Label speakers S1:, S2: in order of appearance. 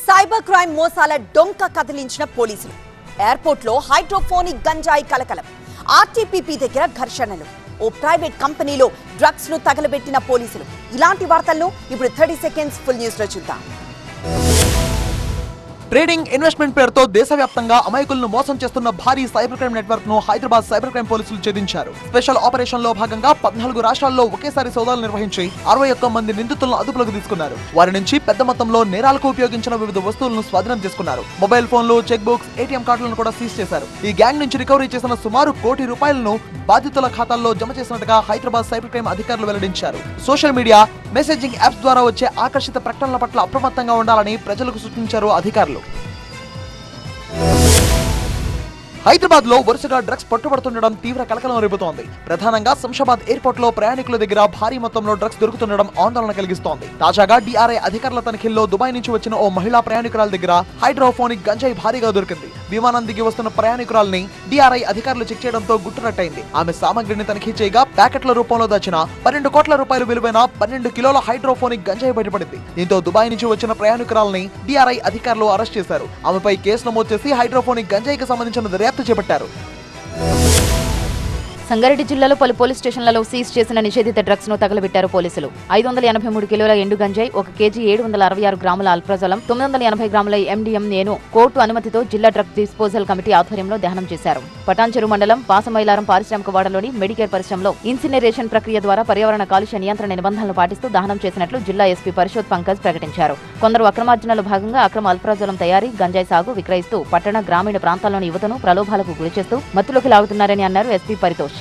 S1: Cyber crime మోసాల డొంక కదిలించిన పోలీసులు. ఎయిర్పోర్ట్లో హైడ్రోఫోనిక్ గంజాయి కలకలం. ఆర్టీపీపీ దగ్గర ఘర్షణలు. ఓ ప్రైవేట్ కంపెనీలో డ్రగ్స్ ను తగలబెట్టిన పోలీసులు. ఇలాంటి వార్తలను ఇప్పుడు 30 సెకండ్స్ ఫుల్ న్యూస్ లో చూద్దాం.
S2: ట్రేడింగ్ ఇన్వెస్ట్మెంట్ పేరుతో దేశవ్యాప్తంగా అమాయకులను మోసం చేస్తున్న భారీ సైబర్ క్రైమ్ నెట్వర్క్ ను హైదరాబాద్ సైబర్ క్రైమ్ పోలీసులు ఛేదించారు. స్పెషల్ ఆపరేషన్ లో భాగంగా 14 రాష్ట్రాల్లో ఒకేసారి సోదాలు నిర్వహించి 61 మంది నిందితులను అదుపులోకి తీసుకున్నారు. వారి నుంచి పెద్ద మొత్తంలో నేరాలకు ఉపయోగించిన వివిధ వస్తువులను స్వాధీనం చేసుకున్నారు. మొబైల్ ఫోన్లు, చెక్ బుక్స్, ఏటీఎం కార్డులను కూడా సీజ్ చేశారు. ఈ గ్యాంగ్ నుంచి రికవరీ చేసిన సుమారు ₹1 కోటి బాధితుల ఖాతాల్లో జమ చేసినట్టుగా హైదరాబాద్ సైబర్ క్రైమ్ అధికారులు వెల్లడించారు. సోషల్ మీడియా, మెసేజింగ్ యాప్స్ ద్వారా వచ్చే ఆకర్షిత ప్రకటనల పట్ల అప్రమత్తంగా ఉండాలని ప్రజలకు సూచించారు అధికారులు. హైదరాబాద్ లో వరుసగా డ్రగ్స్ పట్టుబడుతుండడం తీవ్ర కలకలం రేపుతోంది. ప్రధానంగా శంషాబాద్ ఎయిర్పోర్ట్ లో ప్రయాణికుల దగ్గర భారీ మొత్తంలో డ్రగ్స్ దొరుకుతుండడం ఆందోళన కలిగిస్తోంది. తాజాగా DRI అధికారుల తనిఖీల్లో దుబాయ్ నుంచి వచ్చిన ఓ మహిళా ప్రయాణికురాల దగ్గర హైడ్రోఫోనిక్ గంజాయి భారీగా దొరికింది. విమానం దిగి వస్తున్న ప్రయాణికురాల్ని DRI అధికారులు చెక్ చేయడంతో గుట్టురట్టయింది. ఆమె సామగ్రిని తనిఖీ చేయగా ప్యాకెట్ల రూపంలో దాచిన ₹12 కోట్ల విలువైన 12 కిలోల హైడ్రోఫోనిక్ గంజాయి బయటపడింది. దీంతో దుబాయ్ నుంచి వచ్చిన ప్రయాణికురాల్ని DRI అధికారులు అరెస్ట్ చేశారు. ఆమెపై కేసు నమోదు చేసి హైడ్రోఫోనిక్ గంజాయికి సంబంధించిన దర్యాప్తు చేపట్టారు.
S3: సంగారెడ్డి జిల్లాలో పలు పోలీస్ స్టేషన్లలో సీజ్ చేసిన నిషేధిత డ్రగ్స్ ను తగలబెట్టారు పోలీసులు. 583 కిలోల ఎండు గంజాయి, 1 కేజీ 766 గ్రాముల అల్ప్రజోలం, 980 గ్రాముల MDMA కోర్టు అనుమతితో జిల్లా డ్రగ్ డిస్పోజల్ కమిటీ ఆధ్వర్యంలో దహనం చేశారు. పటాన్చెరు మండలం పాసమైలారం పారిశ్రామిక వాడలోని మెడికేర్ పరిశ్రమలో ఇన్సినరేషన్ ప్రక్రియ ద్వారా పర్యావరణ కాలుష్య నియంత్రణ నిబంధనలు పాటిస్తూ దహనం చేసినట్లు జిల్లా ఎస్పీ పరిషోద్ పంకజ్ ప్రకటించారు. కొందరు అక్రమార్జనలో భాగంగా అక్రమ అల్ప్రజోలం తయారీ, గంజాయి సాగు, విక్రయిస్తూ పట్టణ గ్రామీణ ప్రాంతాల్లోని యువతను ప్రలోభాలకు గురిచేస్తూ మత్తులోకి లాగుతున్నారని అన్నారు ఎస్పీ పరితోష్.